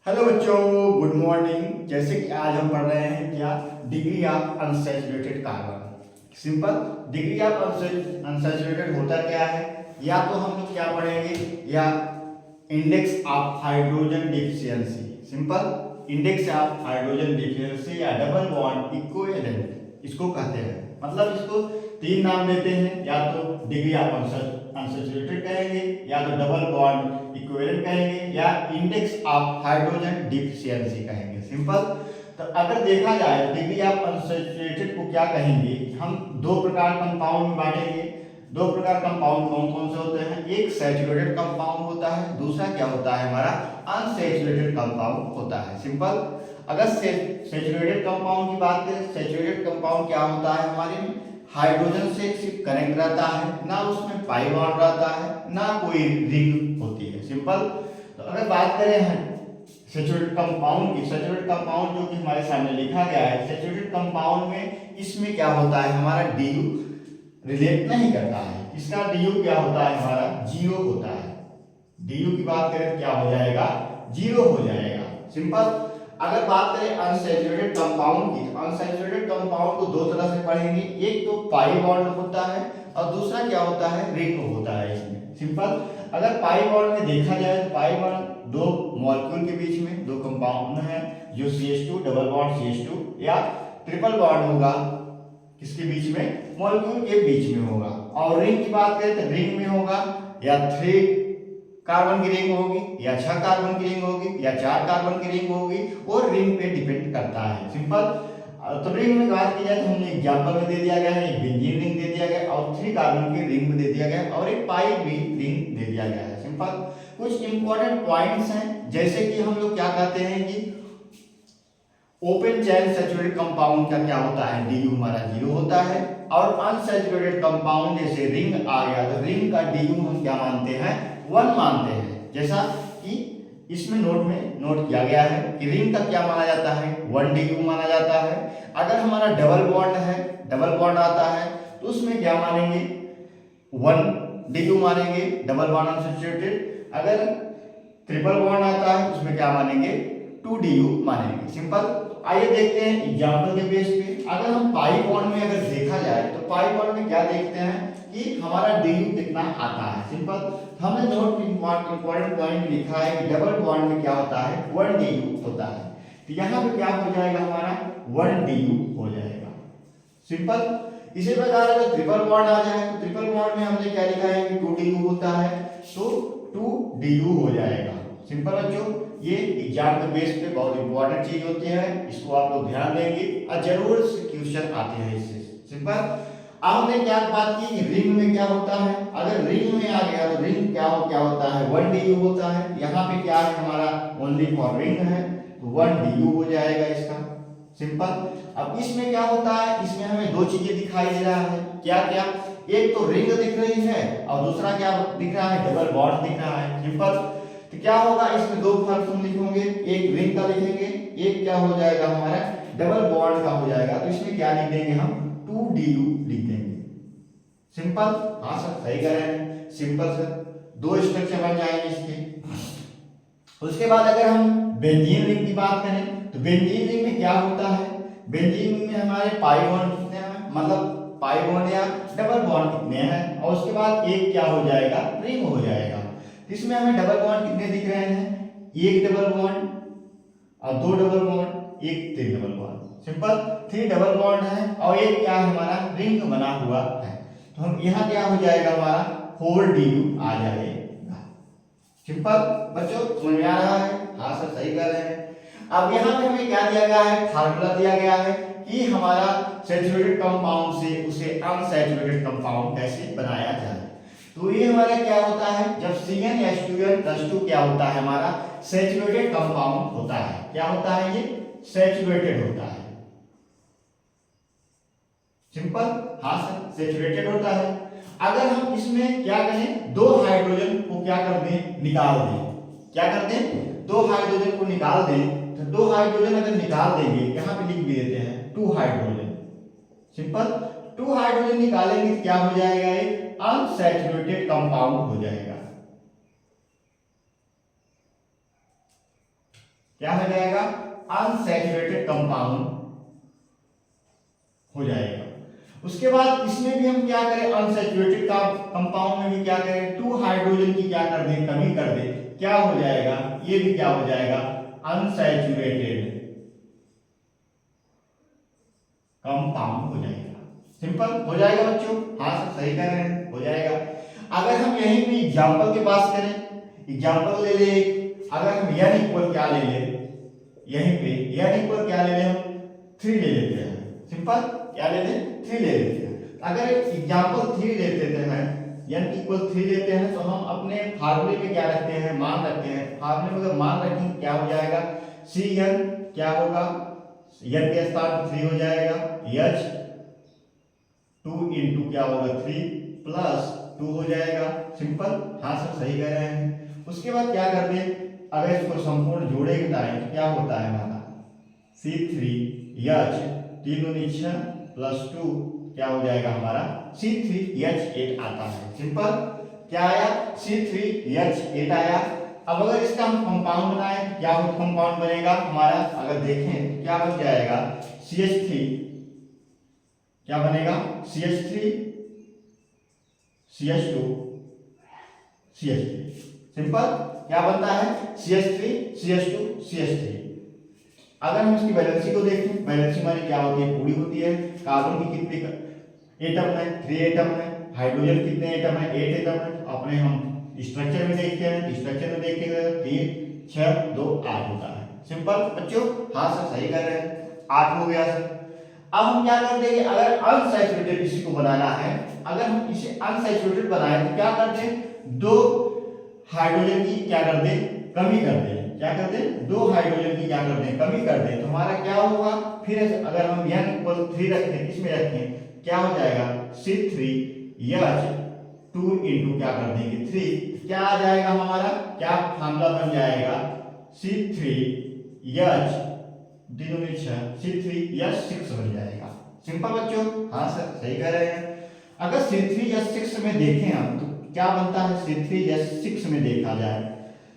Hello बच्चों, good morning. जैसे कि आज हम पढ़ रहे हैं क्या, degree of unsaturated carbon. Simple, degree of unsaturated होता क्या है, या तो हम लोग क्या पढ़ेंगे, या index of hydrogen deficiency. Simple, index of hydrogen deficiency या डबल बॉन्ड इक्विवेलेंट इसको कहते हैं। मतलब इसको तीन नाम देते हैं, या तो डिग्री ऑफ अनसैचुरेटेड कहेंगे, या तो डबल बॉन्ड इक्विवेलेंट कहेंगे, या इंडेक्स ऑफ हाइड्रोजन डिफिशियंसी कहेंगे। सिंपल, तो अगर देखा जाए डिग्री ऑफ अनसैचुरेटेड को क्या कहेंगे, हम दो प्रकार कंपाउंड में बांटेंगे। दो प्रकार कंपाउंड कौन कौन से होते हैं, एक सैचुरेटेड कंपाउंड होता है, दूसरा क्या होता है हमारा अनसैचुरेटेड कंपाउंड होता है। सिंपल, अगर सैचुरेटेड कंपाउंड की बात करें, सैचुरेटेड कंपाउंड क्या होता है, हमारे में हाइड्रोजन से सिर्फ कनेक्ट रहता है, ना उसमें पाई बॉन्ड रहता है, ना कोई रिंग होती है। सिंपल, तो अगर बात करें हैं सैचुरेटेड कंपाउंड की, सैचुरेटेड कंपाउंड जो कि हमारे सामने लिखा गया है, सैचुरेटेड कंपाउंड में इसमें क्या होता है, हमारा DU रिलेट नहीं करता है। इसका DU क्या होता है, हमारा जीरो होता है। DU की बात करें तो क्या हो जाएगा, जीरो हो जाएगा। सिंपल, अगर बात करें अनसैचुरेटेड कंपाउंड की, तो अनसैचुरेटेड कंपाउंड को दो तरह से पढ़ेंगे, एक तो पाई बॉन्ड होता है और दूसरा क्या होता है, रिंग होता है इसमें। सिंपल, अगर पाई बॉन्ड में देखा जाए तो पाई बॉन्ड दो मॉलिक्यूल के बीच में दो कंपाउंड है, जो CH2 डबल बॉन्ड CH2, या ट्रिपल बॉन्ड होगा किसके बीच में, मॉलिक्यूल के बीच में होगा। और रिंग की बात करें तो रिंग में होगा या 3 कार्बन की रिंग होगी, या 6 कार्बन की रिंग होगी, या 4 कार्बन की रिंग होगी, और रिंग पे डिपेंड करता है। सिंपल, तो रिंग में बात की जाए तो हमने एग्जांपल में दे दिया गया है, एक बेंजीन रिंग दे दिया गया और 3 कार्बन की रिंग में दे दिया गया और एक पाई भी रिंग दे दिया गया है। सिंपल, कुछ इंपॉर्टेंट पॉइंट्स हैं, जैसे कि हम लोग क्या कहते हैं कि ओपन चैन सैचुरेटेड कंपाउंड का क्या होता है, DU हमारा जीरो होता है, और अनसैचुरेटेड कंपाउंड जैसे रिंग आ गया तो रिंग का DU हम क्या मानते हैं, 1 मानते हैं। जैसा कि इसमें नोट में नोट किया गया है कि रिंग का क्या माना जाता है, 1 DU माना जाता है। अगर हमारा डबल बॉन्ड है, डबल बॉन्ड आता है तो उसमें क्या मानेंगे, 1 DU मानेंगे, डबल बॉन्ड अनसैचुरेटेड। अगर ट्रिपल बॉन्ड आता है उसमें क्या मानेंगे, 2 DU मानेंगे। सिंपल, आइए देखते हैं एग्जांपल के बेस पे। अगर हम पाई बॉन्ड में अगर देखा जाए तो पाई बॉन्ड में क्या देखते हैं कि हमारा DU कितना आता है। सिंपल, हमने नोट इंपॉर्टेंट पॉइंट लिखा है कि डबल बॉन्ड में क्या होता है, 1 DU होता है। तो यहाँ पे क्या हो जाएगा, हमारा 1 DU हो जाएगा। सिंपल, इसी प्रकार अगर ट्रिपल बॉन्ड आ जाए तो ट्रिपल बॉन्ड में हमने क्या लिखा है कि 2 DU होता है, तो 2 DU हो जाएगा। सिंपल बच्चों, ये एग्जाम के बेस पे बहुत इंपॉर्टेंट चीज होती है, इसको आप लोग ध्यान देंगे और जरूर से क्वेश्चन आते हैं इससे। सिंपल, अब हमने क्या बात की कि रिंग में क्या होता है, अगर रिंग में आ गया तो रिंग क्या होता है, 1 DU होता है। यहाँ पे क्या है, हमारा ओनली फॉर रिंग है तो 1 DU हो जाएगा इसका। सिंपल, अब इसमें क्या होता है, इसमें हमें दो चीजें दिखाई दे रहा है, क्या क्या, एक तो रिंग दिख रही है और दूसरा क्या दिख रहा है, डबल बॉन्ड दिख रहा है। सिंपल, तो क्या होगा, इसमें दो फर्क हम लिखेंगे, एक रिंग का लिखेंगे, एक क्या हो जाएगा हमारा डबल बॉन्ड का हो जाएगा। तो इसमें क्या लिख देंगे हम, 2 DU लिख देंगे। सिंपल, हाँ सर सही कह रहे हैं। सिंपल सर, दो स्ट्रक्चर बन जाएंगे इसके। उसके बाद अगर हम बेंजीन रिंग की बात करें तो बेंजीन रिंग में क्या होता है, बेंजीन रिंग में हमारे पाई बॉन्ड कितने हैं, मतलब पाई बॉन्ड या डबल बॉन्ड कितने हैं, और उसके बाद एक क्या हो जाएगा, रिंग हो जाएगा। इसमें हमें डबल बॉन्ड कितने दिख रहे हैं, एक डबल बॉन्ड और दो डबल बॉन्ड, एक 3 double bond. Simple, 3 double bond है और एक क्या है, हमारा रिंग बना हुआ है। तो हम यहाँ क्या हो जाएगा, हमारा 4 DU आ जाएगा। सिंपल बच्चों, समझ में आ रहा है, हाँ सर सही कह रहे हैं। अब यहाँ पे हमें क्या दिया गया है, फार्मूला दिया गया है कि हमारा सैचुरेटेड कंपाउंड से उसे अनसैचुरेटेड कंपाउंड कैसे बनाया जाए। तो ये हमारा क्या होता है, जब CnH2n+2 क्या होता है, हमारा सैचुरेटेड कंपाउंड होता है। क्या होता है, ये सैचुरेटेड होता है। सिंपल, हाँ सर सैचुरेटेड होता है। अगर हम इसमें क्या करें, दो हाइड्रोजन को क्या कर दें, निकाल दें, क्या कर दें, दो हाइड्रोजन को निकाल दें। तो दो हाइड्रोजन अगर निकाल देंगे, यहां पे लिख भी देते हैं 2 हाइड्रोजन। सिंपल, 2 हाइड्रोजन निकालेंगे तो क्या हो जाएगा, एक अनसैचुरेटेड कंपाउंड हो जाएगा। क्या हो जाएगा, अनसैचुरेटेड कंपाउंड हो जाएगा। उसके बाद इसमें भी हम क्या करें, अनसैचुरेटेड का कंपाउंड में भी क्या करें, 2 हाइड्रोजन की क्या कर दें, कमी कर दें, क्या हो जाएगा, ये भी क्या हो जाएगा, अनसैचुरेटेड कंपाउंड हो जाएगा। सिंपल हो जाएगा बच्चों, हाँ सर सही कह रहे हैं, हो जाएगा। अगर हम यहीं पे एग्जाम्पल के पास करें, एग्जाम्पल ले ले, अगर हम n इक्वल क्या ले ले, यहीं पे n इक्वल क्या ले ले, हम 3 ले लेते हैं। सिंपल क्या ले लें, 3 ले लेते हैं। अगर एग्जाम्पल 3 ले लेते हैं, n इक्वल 3 लेते हैं, तो हम अपने फार्मूले में क्या रखते हैं, मान रखते हैं। फार्मूले में अगर मान रखेंगे क्या हो जाएगा, Cn क्या होगा, n के स्थान 3 हो जाएगा, H 2 इंटू क्या होगा 3 प्लस 2 हो जाएगा। सिंपल, हाँ सर सही कह रहे हैं। उसके बाद क्या करते हैं, अगर इसको संपूर्ण जोड़ेंगे तो क्या होता है हमारा, C3H 3 दूनी 6 प्लस 2 क्या हो जाएगा हमारा, C3H8 आता है। सिंपल, क्या आया, C3H8 आया। अब अगर इसका हम कंपाउंड बनाएं, क्या कंपाउंड बनेगा हमारा, अगर देखें क्या बन जाएगा, CH3 क्या बनेगा, CH3 CH2 CH3। सिंपल, क्या बनता है, CH3 CH2 CH3। अगर हम इसकी वैलेंसी को देखें, वैलेंसी माने क्या होती है, पूरी होती है। कार्बन की कितने एटम है, 3 एटम है। हाइड्रोजन कितने एटम है, 8 एटम है। अपने हम स्ट्रक्चर में देखते हैं, स्ट्रक्चर में देखेंगे 3 6 2 8 होता है। सिंपल बच्चों, हाँ सर सही कह रहे हैं, 8 हो गया सर। अब हम क्या कर देंगे, अगर अनसैचुरेटेड इसी को बनाना है, अगर हम इसे अनसैचुरेटेड बनाए तो क्या करते हैं, 2 हाइड्रोजन की क्या कर दें, कमी कर दें। क्या कर दें, 2 हाइड्रोजन की क्या कर दें, कमी कर दें। तो हमारा क्या होगा, फिर अगर हम n इक्वल 3 रखें, इसमें रखें, क्या हो जाएगा, C3H 2 इंटू क्या कर देंगे 3, क्या आ जाएगा हमारा, क्या फार्मूला बन जाएगा, C3H 6 बन जाएगा। सिंपल बच्चों, हाँ सर सही कह रहे हैं। अगर C3H6 में देखें हम तो क्या बनता है, C3H6 में देखा जाए,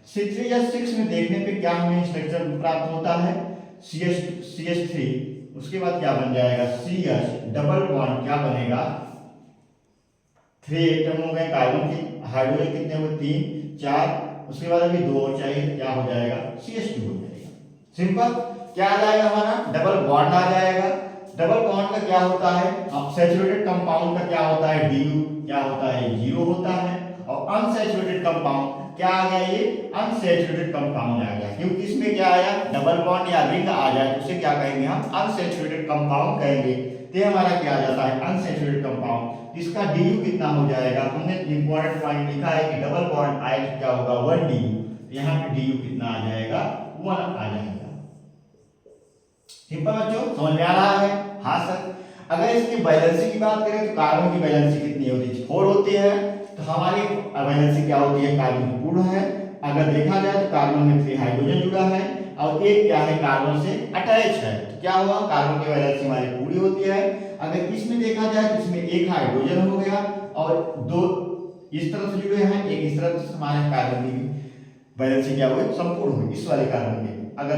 C3H6 में देखने पे क्या हमें स्ट्रक्चर प्राप्त होता है, CH3, उसके बाद क्या बन जाएगा, CH डबल बॉन्ड क्या बनेगा, 3 एटम हो गए कार्बन की, हाइड्रोजन कितने हुए 3 4, उसके बाद अभी 2 और चाहिए, क्या हो जाएगा, CH2 हो जाएगा। सिंपल, क्या आ जाएगा हमारा, डबल बॉन्ड आ जाएगा। डबल बॉन्ड का क्या होता है, सैचुरेटेड कंपाउंड का क्या होता है, Du क्या होता है, 0 होता है। और अनसैचुरेटेड कंपाउंड क्या आ गया, ये अनसैचुरेटेड कंपाउंड आ गया, क्योंकि इसमें क्या आया, डबल बॉन्ड या रिंग आ जाए तो उसे क्या कहेंगे, हम अनसैचुरेटेड कंपाउंड कहेंगे। तो हमारा क्या आ जाता है, अनसैचुरेटेड कंपाउंड। इसका Du कितना हो जाएगा, हमने इंपॉर्टेंट पॉइंट लिखा है कि डबल बॉन्ड आए तो क्या होगा, 1 Du। यहाँ पे Du कितना आ जाएगा, 1 आ जाएगा। सिंपल बच्चों, समझ में आ रहा है, हाँ सर। अगर इसकी वैलेंसी की बात करें तो कार्बन की वैलेंसी कितनी होती है, 4 होती है। तो हमारी वैलेंसी क्या होती है, कार्बन की पूर्ण है। अगर देखा जाए तो कार्बन में 3 हाइड्रोजन जुड़ा है और एक क्या है, कार्बन से अटैच है। तो क्या हुआ, कार्बन की वैलेंसी हमारी पूरी होती है। अगर इसमें देखा जाए तो इसमें एक हाइड्रोजन हो गया और 2 इस तरफ से जुड़े हैं, एक इस तरफ से, हमारे कार्बन की वैलेंसी क्या हुई, संपूर्ण हुई इस वाले कार्बन की। अगर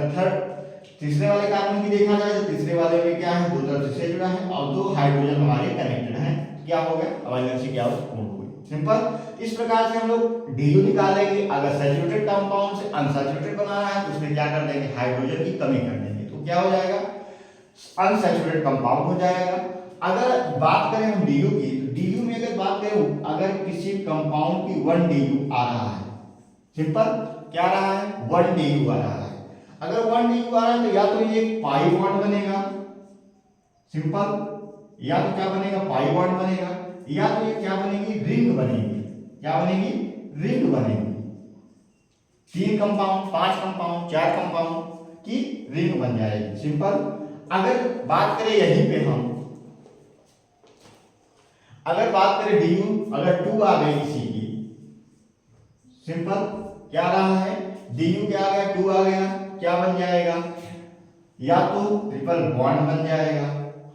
तीसरे वाले कार्बन की देखा जाए तो तीसरे वाले में क्या है, 2 तरफ से जुड़ा है और 2 हाइड्रोजन हमारे कनेक्टेड हैं। क्या हो गया, वैलेंसी क्या हो, पूर्ण हो गई। सिंपल, इस प्रकार से हम लोग Du निकालेंगे। अगर सैचुरेटेड कंपाउंड से अनसैचुरेटेड बनाना है तो उसमें क्या कर देंगे, हाइड्रोजन की कमी कर देंगे, तो क्या हो जाएगा, अनसैचुरेटेड कंपाउंड हो जाएगा। अगर बात करें हम Du की, तो Du में अगर बात करें, अगर किसी कंपाउंड की 1 Du आ रहा है, सिंपल क्या आ रहा है, 1 Du आ रहा है। अगर 1 Du आ रहा है तो या तो ये पाई बॉन्ड बनेगा, सिंपल, या तो क्या बनेगा, पाई बॉन्ड बनेगा, या तो ये क्या बनेगी, रिंग बनेगी। क्या बनेगी, रिंग बनेगी। 3 कंपाउंड, 5 कंपाउंड, 4 कंपाउंड की रिंग बन जाएगी। सिंपल, अगर बात करें यहीं पे हम, अगर बात करें Du, अगर 2 आ गई किसी की, सिंपल क्या आ रहा है, Du क्या आ गया, 2 आ गया, क्या बन जाएगा, या तो ट्रिपल बॉन्ड बन जाएगा,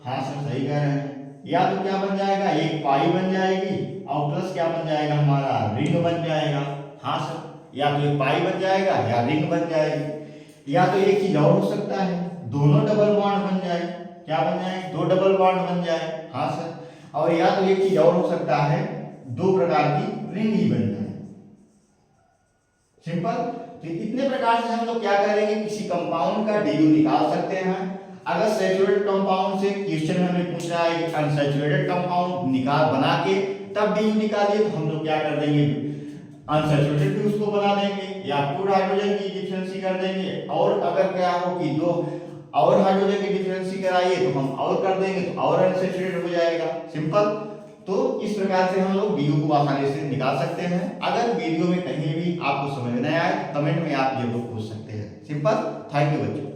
हाँ सर सही कह रहे हैं, या तो क्या बन जाएगा, एक पाई बन जाएगी और प्लस क्या बन जाएगा हमारा, रिंग बन जाएगा, हाँ सर, या तो एक पाई बन जाएगा या रिंग बन जाएगी। या तो एक चीज और हो सकता है, दोनों डबल बॉन्ड बन जाए। क्या बन जाए? दो डबल बॉन्ड बन जाए। हाँ सर। और या तो एक चीज और हो सकता है, दो प्रकार की रिंग ही बन जाए। सिंपल। तो इतने प्रकार से हम लोग क्या करेंगे, किसी कंपाउंड का डीयू निकाल सकते हैं। अगर सैचुरेटेड कंपाउंड से क्वेश्चन में हमें पूछ रहा है कि अनसैचुरेटेड कंपाउंड निकाल बना के तब डीयू निकालिए, तो हम लोग क्या कर देंगे, अनसैचुरेटेड भी उसको बना देंगे या 2 हाइड्रोजन की डिफरेंसी कर देंगे। और अगर क्या हो कि 2 और हाइड्रोजन की डिफरेंसी कराइए तो हम और कर देंगे, तो और अनसैचुरेटेड हो जाएगा। सिंपल। तो इस प्रकार से हम लोग डीयू को आसानी से निकाल सकते हैं। अगर वीडियो में कहीं भी आपको समझ में आए तो कमेंट में आप जरूर पूछ सकते हैं। सिंपल। थैंक यू बच्चों।